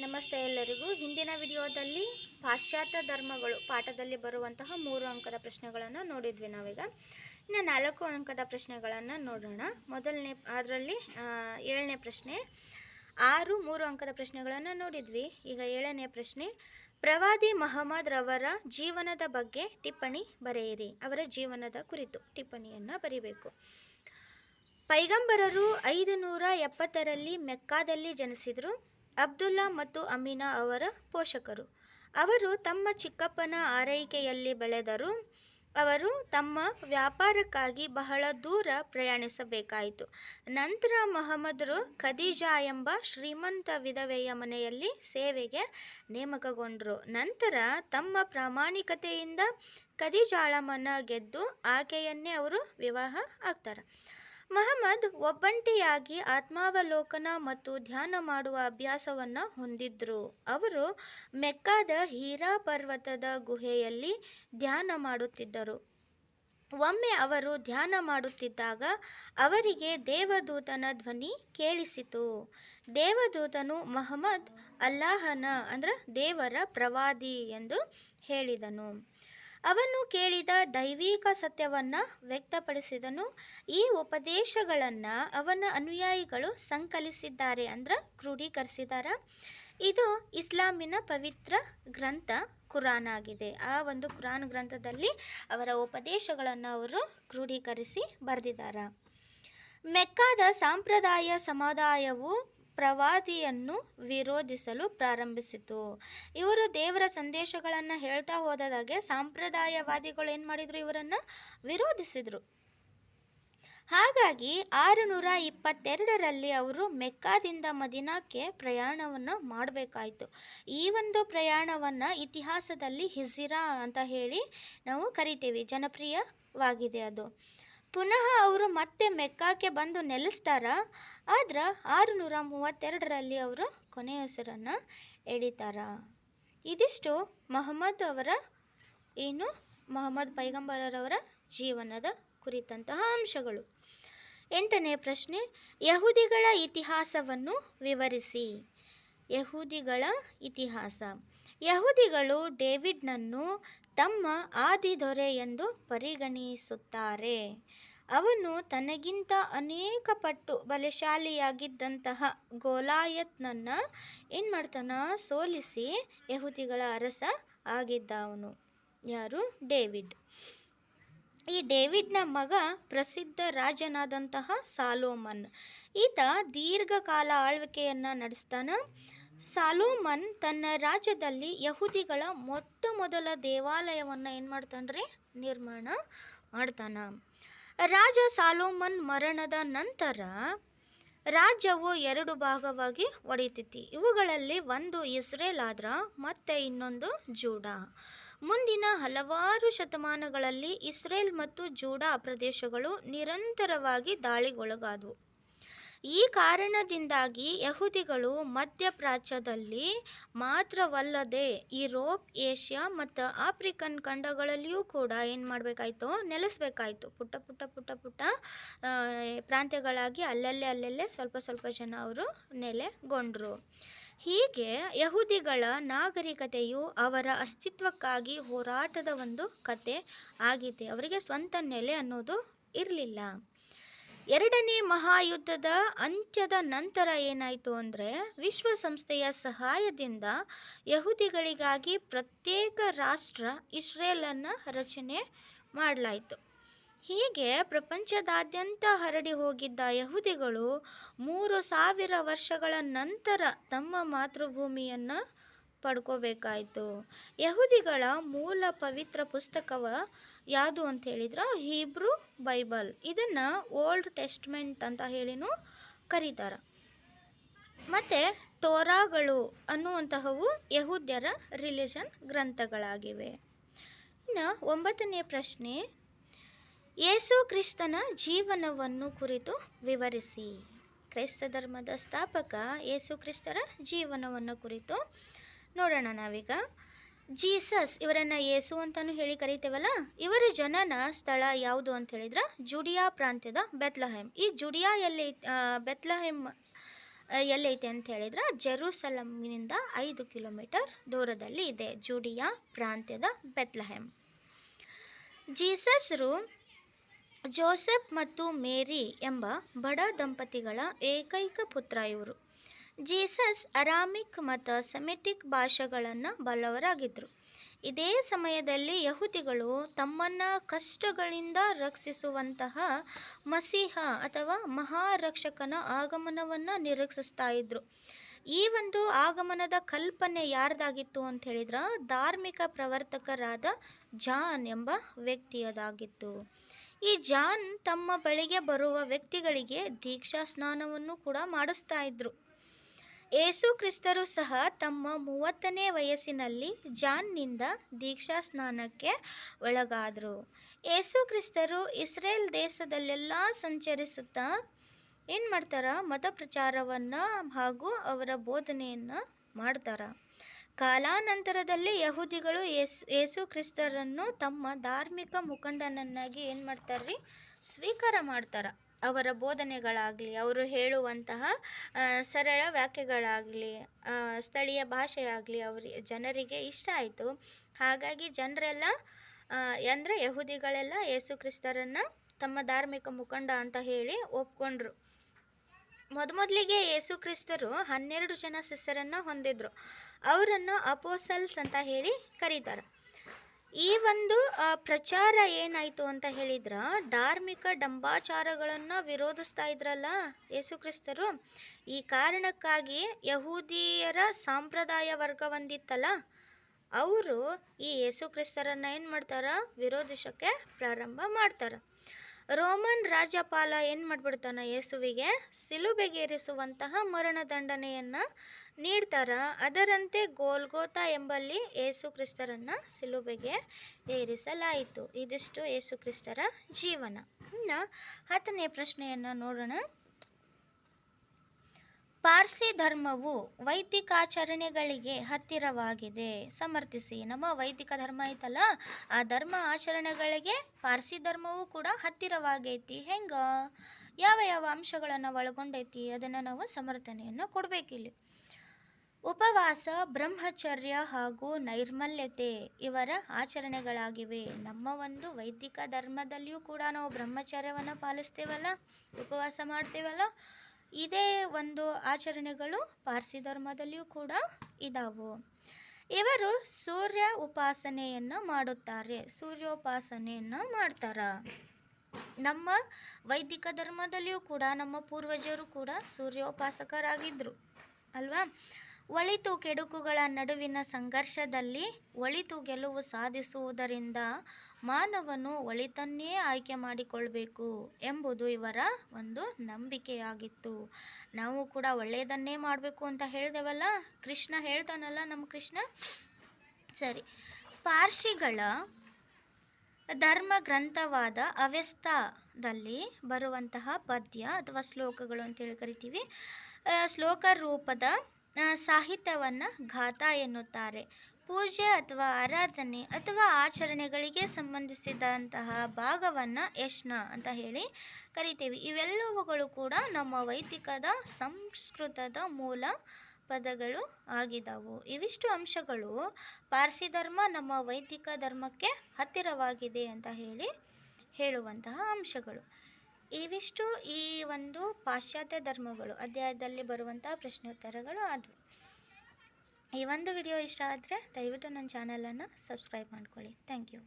ನಮಸ್ತೆ ಎಲ್ಲರಿಗೂ. ಹಿಂದಿನ ವಿಡಿಯೋದಲ್ಲಿ ಪಾಶ್ಚಾತ್ಯ ಧರ್ಮಗಳು ಪಾಠದಲ್ಲಿ ಬರುವಂತಹ 3 ಅಂಕದ ಪ್ರಶ್ನೆಗಳನ್ನು ನೋಡಿದ್ವಿ. ನಾವೀಗ ಇನ್ನು 4 ಅಂಕದ ಪ್ರಶ್ನೆಗಳನ್ನು ನೋಡೋಣ. ಮೊದಲನೇ ಅದರಲ್ಲಿ 7ನೇ ಪ್ರಶ್ನೆ. 3 ಅಂಕದ ಪ್ರಶ್ನೆಗಳನ್ನು ನೋಡಿದ್ವಿ. ಈಗ 7ನೇ ಪ್ರಶ್ನೆ. ಪ್ರವಾದಿ ಮಹಮ್ಮದ್ ರವರ ಜೀವನದ ಬಗ್ಗೆ ಟಿಪ್ಪಣಿ ಬರೆಯಿರಿ. ಅವರ ಜೀವನದ ಕುರಿತು ಟಿಪ್ಪಣಿಯನ್ನು ಬರೀಬೇಕು. ಪೈಗಂಬರರು 570ರಲ್ಲಿ ಮೆಕ್ಕಾದಲ್ಲಿ ಜನಿಸಿದರು. ಅಬ್ದುಲ್ಲಾ ಮತ್ತು ಅಮೀನಾ ಅವರ ಪೋಷಕರು. ಅವರು ತಮ್ಮ ಚಿಕ್ಕಪ್ಪನ ಆರೈಕೆಯಲ್ಲಿ ಬೆಳೆದರು. ಅವರು ತಮ್ಮ ವ್ಯಾಪಾರಕ್ಕಾಗಿ ಬಹಳ ದೂರ ಪ್ರಯಾಣಿಸಬೇಕಾಯಿತು. ನಂತರ ಮಹಮ್ಮದರು ಖದೀಜಾ ಎಂಬ ಶ್ರೀಮಂತ ವಿಧವೆಯ ಮನೆಯಲ್ಲಿ ಸೇವೆಗೆ ನೇಮಕಗೊಂಡರು. ನಂತರ ತಮ್ಮ ಪ್ರಾಮಾಣಿಕತೆಯಿಂದ ಖದೀಜಾಳ ಮನ ಗೆದ್ದು ಆಕೆಯನ್ನೇ ಅವರು ವಿವಾಹ ಆಗ್ತಾರೆ. ಮಹಮ್ಮದ್ ಒಬ್ಬಂಟಿಯಾಗಿ ಆತ್ಮಾವಲೋಕನ ಮತ್ತು ಧ್ಯಾನ ಮಾಡುವ ಅಭ್ಯಾಸವನ್ನು ಹೊಂದಿದ್ರು. ಅವರು ಮೆಕ್ಕಾದ ಹೀರಾ ಪರ್ವತದ ಗುಹೆಯಲ್ಲಿ ಧ್ಯಾನ ಮಾಡುತ್ತಿದ್ದರು. ಒಮ್ಮೆ ಅವರು ಧ್ಯಾನ ಮಾಡುತ್ತಿದ್ದಾಗ ಅವರಿಗೆ ದೇವದೂತನ ಧ್ವನಿ ಕೇಳಿಸಿತು. ದೇವದೂತನು ಮಹಮ್ಮದ್ ಅಲ್ಲಾಹನ ದೇವರ ಪ್ರವಾದಿ ಎಂದು ಹೇಳಿದನು. ಅವನು ಕೇಳಿದ ದೈವಿಕ ಸತ್ಯವನ್ನು ವ್ಯಕ್ತಪಡಿಸಿದನು. ಈ ಉಪದೇಶಗಳನ್ನು ಅವನ ಅನುಯಾಯಿಗಳು ಸಂಕಲಿಸಿದ್ದಾರೆ, ಕ್ರೋಢೀಕರಿಸಿದ್ದಾರೆ. ಇದು ಇಸ್ಲಾಮಿನ ಪವಿತ್ರ ಗ್ರಂಥ ಕುರಾನ್ ಆಗಿದೆ. ಆ ಒಂದು ಕುರಾನ್ ಗ್ರಂಥದಲ್ಲಿ ಅವರ ಉಪದೇಶಗಳನ್ನು ಅವರು ಕ್ರೋಢೀಕರಿಸಿ ಬರೆದಿದ್ದಾರೆ. ಮೆಕ್ಕಾದ ಸಂಪ್ರದಾಯ ಸಮುದಾಯವು ಪ್ರವಾದಿಯನ್ನು ವಿರೋಧಿಸಲು ಪ್ರಾರಂಭಿಸಿತು. ಇವರು ದೇವರ ಸಂದೇಶಗಳನ್ನು ಹೇಳ್ತಾ ಹೋದಾಗೆ ಸಂಪ್ರದಾಯವಾದಿಗಳು ಏನು ಮಾಡಿದ್ರು, ಇವರನ್ನು ವಿರೋಧಿಸಿದರು. ಹಾಗಾಗಿ 622ರಲ್ಲಿ ಅವರು ಮೆಕ್ಕಾದಿಂದ ಮದೀನಾಕ್ಕೆ ಪ್ರಯಾಣವನ್ನು ಮಾಡಬೇಕಾಯಿತು. ಈ ಒಂದು ಪ್ರಯಾಣವನ್ನು ಇತಿಹಾಸದಲ್ಲಿ ಹಿಜ್ರಾ ಅಂತ ಹೇಳಿ ನಾವು ಕರಿತೀವಿ, ಜನಪ್ರಿಯವಾಗಿದೆ ಅದು. ಪುನಃ ಅವರು ಮತ್ತೆ ಮೆಕ್ಕಾಕ್ಕೆ ಬಂದು ನೆಲೆಸ್ತಾರ. ಆದ್ರೆ 632ರಲ್ಲಿ ಅವರು ಕೊನೆಯುಸಿರನ್ನು ಎಳಿತಾರ. ಇದಿಷ್ಟು ಮಹಮ್ಮದ್ ಪೈಗಂಬರರವರ ಜೀವನದ ಕುರಿತಂತಹ ಅಂಶಗಳು. 8ನೇ ಪ್ರಶ್ನೆ. ಯಹೂದಿಗಳ ಇತಿಹಾಸವನ್ನು ವಿವರಿಸಿ. ಯಹೂದಿಗಳ ಇತಿಹಾಸ. ಯಹೂದಿಗಳು ಡೇವಿಡ್ನನ್ನು ತಮ್ಮ ಆದಿದೊರೆ ಎಂದು ಪರಿಗಣಿಸುತ್ತಾರೆ. ಅವನು ತನಗಿಂತ ಅನೇಕ ಪಟ್ಟು ಬಲಶಾಲಿಯಾಗಿದ್ದಂತಹ ಗೋಲಾಯತ್ನನ್ನು ಸೋಲಿಸಿ ಯಹೂದಿಗಳ ಅರಸ ಆಗಿದ್ದ. ಅವನು ಯಾರು? ಡೇವಿಡ್. ಈ ಡೇವಿಡ್ನ ಮಗ ಪ್ರಸಿದ್ಧ ರಾಜನಾದಂತಹ ಸಾಲೋಮನ್. ಈತ ದೀರ್ಘಕಾಲ ಆಳ್ವಿಕೆಯನ್ನು ನಡೆಸ್ತಾನೆ. ಸಾಲೋಮನ್ ತನ್ನ ರಾಜ್ಯದಲ್ಲಿ ಯಹೂದಿಗಳ ಮೊದಲ ದೇವಾಲಯವನ್ನು ನಿರ್ಮಾಣ ಮಾಡ್ತಾನೆ. ರಾಜ ಸಾಲೋಮನ್ ಮರಣದ ನಂತರ ರಾಜ್ಯವು 2 ಭಾಗವಾಗಿ ಒಡೆಯುತ್ತಿತ್ತು. ಇವುಗಳಲ್ಲಿ ಒಂದು ಇಸ್ರೇಲ್ ಆದ್ರೆ ಮತ್ತೆ ಇನ್ನೊಂದು ಜೂಡಾ. ಮುಂದಿನ ಹಲವಾರು ಶತಮಾನಗಳಲ್ಲಿ ಇಸ್ರೇಲ್ ಮತ್ತು ಜೂಡಾ ಪ್ರದೇಶಗಳು ನಿರಂತರವಾಗಿ ದಾಳಿಗೊಳಗಾದವು. ಈ ಕಾರಣದಿಂದಾಗಿ ಯಹೂದಿಗಳು ಮಧ್ಯಪ್ರಾಚ್ಯದಲ್ಲಿ ಮಾತ್ರವಲ್ಲದೆ ಯುರೋಪ್, ಏಷ್ಯಾ ಮತ್ತು ಆಫ್ರಿಕನ್ ಖಂಡಗಳಲ್ಲಿಯೂ ಕೂಡ ನೆಲೆಸಬೇಕಾಯಿತು. ಪುಟ್ಟ ಪ್ರಾಂತ್ಯಗಳಾಗಿ ಅಲ್ಲಲ್ಲೇ ಸ್ವಲ್ಪ ಜನ ಅವರು ನೆಲೆಗೊಂಡರು. ಹೀಗೆ ಯಹೂದಿಗಳ ನಾಗರಿಕತೆಯು ಅವರ ಅಸ್ತಿತ್ವಕ್ಕಾಗಿ ಹೋರಾಟದ ಒಂದು ಕತೆ ಆಗಿದೆ. ಅವರಿಗೆ ಸ್ವಂತ ನೆಲೆ ಅನ್ನೋದು ಇರಲಿಲ್ಲ. 2ನೇ ಮಹಾಯುದ್ಧದ ಅಂತ್ಯದ ನಂತರ ಏನಾಯಿತು ವಿಶ್ವಸಂಸ್ಥೆಯ ಸಹಾಯದಿಂದ ಯಹೂದಿಗಳಿಗಾಗಿ ಪ್ರತ್ಯೇಕ ರಾಷ್ಟ್ರ ಇಸ್ರೇಲನ್ನು ರಚನೆ ಮಾಡಲಾಯಿತು. ಹೀಗೆ ಪ್ರಪಂಚದಾದ್ಯಂತ ಹರಡಿ ಹೋಗಿದ್ದ ಯಹೂದಿಗಳು 3000 ವರ್ಷಗಳ ನಂತರ ತಮ್ಮ ಮಾತೃಭೂಮಿಯನ್ನು ಪಡ್ಕೋಬೇಕಾಯಿತು. ಯಹೂದಿಗಳ ಮೂಲ ಪವಿತ್ರ ಪುಸ್ತಕವ ಯಾವುದು ಅಂತ ಹೇಳಿದ್ರೆ ಹೀಬ್ರೂ ಬೈಬಲ್. ಇದನ್ನು ಓಲ್ಡ್ ಟೆಸ್ಟ್ಮೆಂಟ್ ಅಂತ ಹೇಳಿನೂ ಕರೀತಾರೆ. ಮತ್ತು ಟೋರಾಗಳು ಅನ್ನುವಂತಹವು ಯಹೂದ್ಯರ ರಿಲಿಜನ್ ಗ್ರಂಥಗಳಾಗಿವೆ. ಇನ್ನು 9ನೇ ಪ್ರಶ್ನೆ. ಯೇಸು ಕ್ರಿಸ್ತನ ಜೀವನವನ್ನು ಕುರಿತು ವಿವರಿಸಿ. ಕ್ರೈಸ್ತ ಧರ್ಮದ ಸ್ಥಾಪಕ ಯೇಸು ಕ್ರಿಸ್ತರ ಜೀವನವನ್ನು ಕುರಿತು ನೋಡೋಣ ನಾವೀಗ. ಜೀಸಸ್, ಇವರನ್ನು ಯೇಸು ಅಂತಲೂ ಹೇಳಿ ಕರಿತೇವಲ್ಲ, ಇವರ ಜನನ ಸ್ಥಳ ಯಾವುದು ಅಂತ ಹೇಳಿದ್ರೆ ಜುಡಿಯಾ ಪ್ರಾಂತ್ಯದ ಬೆತ್ಲಹೇಮ್. ಈ ಜುಡಿಯಾಯಲ್ಲಿ ಬೆತ್ಲಹೇಮ್ ಎಲ್ಲೈತೆ ಅಂತ ಹೇಳಿದ್ರೆ ಜೆರೂಸಲಂನಿಂದ 5 ಕಿಲೋಮೀಟರ್ ದೂರದಲ್ಲಿ ಇದೆ, ಜೂಡಿಯಾ ಪ್ರಾಂತ್ಯದ ಬೆತ್ಲೆಹೆಮ್. ಜೀಸಸ್ರು ಜೋಸೆಫ್ ಮತ್ತು ಮೇರಿ ಎಂಬ ಬಡ ದಂಪತಿಗಳ ಏಕೈಕ ಪುತ್ರ ಇವರು. ಜೀಸಸ್ ಅರಾಮಿಕ್ ಮತ್ತು ಸೆಮಿಟಿಕ್ ಭಾಷೆಗಳನ್ನು ಬಲ್ಲವರಾಗಿದ್ದರು. ಇದೇ ಸಮಯದಲ್ಲಿ ಯಹೂದಿಗಳು ತಮ್ಮನ್ನು ಕಷ್ಟಗಳಿಂದ ರಕ್ಷಿಸುವಂತಹ ಮಸೀಹ ಅಥವಾ ಮಹಾರಕ್ಷಕನ ಆಗಮನವನ್ನು ನಿರೀಕ್ಷಿಸ್ತಾ ಇದ್ರು. ಈ ಒಂದು ಆಗಮನದ ಕಲ್ಪನೆ ಯಾರ್ದಾಗಿತ್ತು ಅಂತ ಹೇಳಿದ್ರೆ ಧಾರ್ಮಿಕ ಪ್ರವರ್ತಕರಾದ ಜಾನ್ ಎಂಬ ವ್ಯಕ್ತಿಯದಾಗಿತ್ತು. ಈ ಜಾನ್ ತಮ್ಮ ಬಳಿಗೆ ಬರುವ ವ್ಯಕ್ತಿಗಳಿಗೆ ದೀಕ್ಷಾ ಸ್ನಾನವನ್ನು ಕೂಡ ಮಾಡಿಸ್ತಾ ಇದ್ರು. ಯೇಸು ಕ್ರಿಸ್ತರು ಸಹ ತಮ್ಮ 30ನೇ ವಯಸ್ಸಿನಲ್ಲಿ ಜಾನ್ನಿಂದ ದೀಕ್ಷಾ ಸ್ನಾನಕ್ಕೆ ಒಳಗಾದರು. ಯೇಸು ಕ್ರಿಸ್ತರು ಇಸ್ರೇಲ್ ದೇಶದಲ್ಲೆಲ್ಲ ಸಂಚರಿಸುತ್ತಾ ಏನು ಮಾಡ್ತಾರೆ, ಮತ ಪ್ರಚಾರವನ್ನು ಹಾಗೂ ಅವರ ಬೋಧನೆಯನ್ನು ಮಾಡ್ತಾರೆ. ಕಾಲಾನಂತರದಲ್ಲಿ ಯಹೂದಿಗಳು ಯೇಸು ಕ್ರಿಸ್ತರನ್ನು ತಮ್ಮ ಧಾರ್ಮಿಕ ಮುಖಂಡನನ್ನಾಗಿ ಏನು ಮಾಡ್ತಾರೆ, ಸ್ವೀಕಾರ ಮಾಡ್ತಾರೆ. ಅವರ ಬೋಧನೆಗಳಾಗಲಿ, ಅವರು ಹೇಳುವಂತಹ ಸರಳ ವಾಕ್ಯಗಳಾಗಲಿ, ಸ್ಥಳೀಯ ಭಾಷೆಯಾಗಲಿ ಜನರಿಗೆ ಇಷ್ಟ ಆಯಿತು. ಹಾಗಾಗಿ ಜನರೆಲ್ಲ ಅಂದರೆ ಯಹೂದಿಗಳೆಲ್ಲ ಯೇಸು ಕ್ರಿಸ್ತರನ್ನು ತಮ್ಮ ಧಾರ್ಮಿಕ ಮುಖಂಡ ಅಂತ ಹೇಳಿ ಒಪ್ಕೊಂಡ್ರು. ಮೊದಲಿಗೆ ಯೇಸು ಕ್ರಿಸ್ತರು 12 ಜನ ಶಿಷ್ಯರನ್ನು ಹೊಂದಿದ್ರು. ಅವರನ್ನು ಅಪೋಸಲ್ಸ್ ಅಂತ ಹೇಳಿ ಕರೀತಾರೆ. ಈ ಒಂದು ಪ್ರಚಾರ ಏನಾಯಿತು ಅಂತ ಹೇಳಿದ್ರೆ ಧಾರ್ಮಿಕ ಡಂಬಾಚಾರಗಳನ್ನು ವಿರೋಧಿಸ್ತಾ ಇದ್ರಲ್ಲ ಯೇಸು ಕ್ರಿಸ್ತರು. ಈ ಕಾರಣಕ್ಕಾಗಿ ಯಹೂದಿಯರ ಸಂಪ್ರದಾಯ ವರ್ಗ ಒಂದಿತ್ತಲ್ಲ, ಅವರು ಈ ಯೇಸು ಕ್ರಿಸ್ತರನ್ನು ಏನು ಮಾಡ್ತಾರೆ, ವಿರೋಧಿಸೋಕ್ಕೆ ಪ್ರಾರಂಭ ಮಾಡ್ತಾರೆ. ರೋಮನ್ ರಾಜ್ಯಪಾಲ ಏನು ಮಾಡಿಬಿಡ್ತಾನೆ, ಯೇಸುವಿಗೆ ಸಿಲುಬೆಗೇರಿಸುವಂತಹ ಮರಣದಂಡನೆಯನ್ನು ನೀಡ್ತಾರೆ. ಅದರಂತೆ ಗೋಲ್ಗೋತಾ ಎಂಬಲ್ಲಿ ಯೇಸು ಕ್ರಿಸ್ತರನ್ನು ಸಿಲುಬೆಗೆ ಏರಿಸಲಾಯಿತು. ಇದಿಷ್ಟು ಯೇಸು ಕ್ರಿಸ್ತರ ಜೀವನ. ಇನ್ನು 10ನೇ ಪ್ರಶ್ನೆಯನ್ನು ನೋಡೋಣ. ಪಾರ್ಸಿ ಧರ್ಮವು ವೈದಿಕಾಚರಣೆಗಳಿಗೆ ಹತ್ತಿರವಾಗಿದೆ, ಸಮರ್ಥಿಸಿ. ನಮ್ಮ ವೈದಿಕ ಧರ್ಮ ಐತಲ್ಲ, ಆ ಧರ್ಮ ಆಚರಣೆಗಳಿಗೆ ಪಾರ್ಸಿ ಧರ್ಮವು ಕೂಡ ಹತ್ತಿರವಾಗೈತಿ. ಹೆಂಗ, ಯಾವ ಯಾವ ಅಂಶಗಳನ್ನು ಒಳಗೊಂಡೈತಿ ಅದನ್ನು ನಾವು ಸಮರ್ಥನೆಯನ್ನು ಕೊಡಬೇಕಿಲ್ಲಿ. ಉಪವಾಸ, ಬ್ರಹ್ಮಚರ್ಯ ಹಾಗೂ ನೈರ್ಮಲ್ಯತೆ ಇವರ ಆಚರಣೆಗಳಾಗಿವೆ. ನಮ್ಮ ಒಂದು ವೈದಿಕ ಧರ್ಮದಲ್ಲಿಯೂ ಕೂಡ ನಾವು ಬ್ರಹ್ಮಚರ್ಯವನ್ನು ಪಾಲಿಸ್ತೇವಲ್ಲ, ಉಪವಾಸ ಮಾಡ್ತೇವಲ್ಲ, ಇದೇ ಒಂದು ಆಚರಣೆಗಳು ಪಾರ್ಸಿ ಧರ್ಮದಲ್ಲಿಯೂ ಕೂಡ ಇದಾವು. ಇವರು ಸೂರ್ಯ ಉಪಾಸನೆಯನ್ನು ಮಾಡುತ್ತಾರೆ, ಸೂರ್ಯೋಪಾಸನೆಯನ್ನು ಮಾಡ್ತಾರೆ. ನಮ್ಮ ವೈದಿಕ ಧರ್ಮದಲ್ಲಿಯೂ ಕೂಡ ನಮ್ಮ ಪೂರ್ವಜರು ಕೂಡ ಸೂರ್ಯೋಪಾಸಕರಾಗಿದ್ದರು ಅಲ್ವಾ. ಒಳಿತು ಕೆಡುಕುಗಳ ನಡುವಿನ ಸಂಘರ್ಷದಲ್ಲಿ ಒಳಿತು ಗೆಲುವು ಸಾಧಿಸುವುದರಿಂದ ಮಾನವನು ಒಳಿತನ್ನೇ ಆಯ್ಕೆ ಮಾಡಿಕೊಳ್ಬೇಕು ಎಂಬುದು ಇವರ ಒಂದು ನಂಬಿಕೆಯಾಗಿತ್ತು. ನಾವು ಕೂಡ ಒಳ್ಳೆಯದನ್ನೇ ಮಾಡಬೇಕು ಅಂತ ಹೇಳಿದೆವಲ್ಲ, ಕೃಷ್ಣ ಹೇಳ್ತಾನಲ್ಲ, ನಮ್ಮ ಕೃಷ್ಣ. ಸರಿ, ಪಾರ್ಸಿಗಳ ಧರ್ಮ ಗ್ರಂಥವಾದ ಅವೆಸ್ತಾದಲ್ಲಿ ಬರುವಂತಹ ಪದ್ಯ ಅಥವಾ ಶ್ಲೋಕಗಳು ಅಂತೇಳಿ ಕರಿತೀವಿ. ಶ್ಲೋಕ ರೂಪದ ಸಾಹಿತ್ಯವನ್ನು ಗಾಥಾ ಎನ್ನುತ್ತಾರೆ. ಪೂಜೆ ಅಥವಾ ಆರಾಧನೆ ಅಥವಾ ಆಚರಣೆಗಳಿಗೆ ಸಂಬಂಧಿಸಿದಂತಹ ಭಾಗವನ್ನು ಯಶ್ನ ಅಂತ ಹೇಳಿ ಕರಿತೀವಿ. ಇವೆಲ್ಲವುಗಳು ಕೂಡ ನಮ್ಮ ವೈದಿಕದ ಸಂಸ್ಕೃತದ ಮೂಲ ಪದಗಳು ಆಗಿದ್ದವು. ಇವಿಷ್ಟು ಅಂಶಗಳು ಪಾರ್ಸಿ ಧರ್ಮ ನಮ್ಮ ವೈದಿಕ ಧರ್ಮಕ್ಕೆ ಹತ್ತಿರವಾಗಿದೆ ಅಂತ ಹೇಳುವಂತಹ ಅಂಶಗಳು. ಇವಿಷ್ಟು ಈ ಒಂದು ಪಾಶ್ಚಾತ್ಯ ಧರ್ಮಗಳು ಅಧ್ಯಾಯದಲ್ಲಿ ಬರುವಂತಹ ಪ್ರಶ್ನೋತ್ತರಗಳು ಆದವು. ಈ ಒಂದು ವಿಡಿಯೋ ಇಷ್ಟ ಆದರೆ ದಯವಿಟ್ಟು ನನ್ನ ಚಾನಲನ್ನು ಸಬ್ಸ್ಕ್ರೈಬ್ ಮಾಡ್ಕೊಳ್ಳಿ. Thank you.